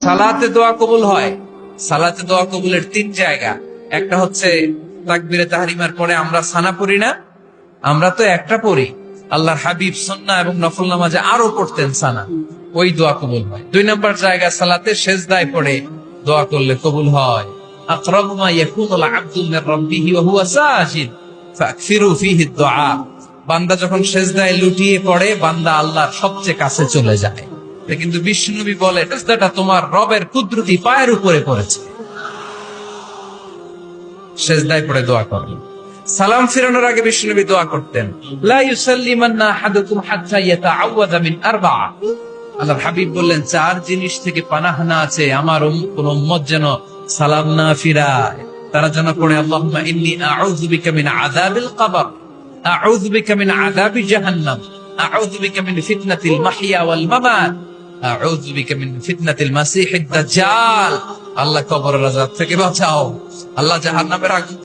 সালাতে দোয়া কবুল হয়। সালাতে দোয়া কবুলের 3 জায়গা। একটা হচ্ছে তাকবীরে তাহরিমার পরে আমরা সানা পড়ি না, আমরা তো একটা পড়ি। আল্লাহর হাবিব সুন্নাহ এবং নফল নামাজে আরো পড়তেন সানা, ওই দোয়া কবুল হয়। 2 নম্বর জায়গা সালাতে সেজদায় পড়ে দোয়া করলে কবুল হয়। আকরাবু মা ইয়াকুনুল আবদু মির রাব্বিহি ওয়া হুয়া সাজিদ ফাকসিরু ফীহি দুআ। বান্দা যখন সেজদায় লুটিয়ে পড়ে, বান্দা আল্লাহর সবচেয়ে কাছে চলে যায়। কিন্তু বিশ্বনবী বলে সেজদাটা তোমার রবের কুদরতি পায়ের উপরে পড়েছে, সেজদায় পড়ে দোয়া করো। সালাম ফিরানোর আগে বিশ্বনবী দোয়া করতেন, লা ইউসাল্লিমান্না আহাদুকুম হাত্তা ইয়াতাআওয়াযা মিন আরবা'a। আল্লাহর হাবিব বললেন 4 জিনিস থেকে পানাহ না আছে আমার কোন উম্মত যেন সালাম না ফিরায়। তারা যেন পড়ে আল্লাহুম্মা ইন্নী আউযু বিকা মিন আযাবিল কবর, আউযু বিকা মিন আযাবি জাহান্নাম, আউযু বিকা মিন ফিতনাতিল মাহইয়া ওয়াল মামাত, আউযু বিকা মিন ফিতনাতিল মাসিহিদ দাজ্জাল। আল্লাহ কবরের আযাব থেকে বাঁচাও, আল্লাহ জাহান্নামের আগুন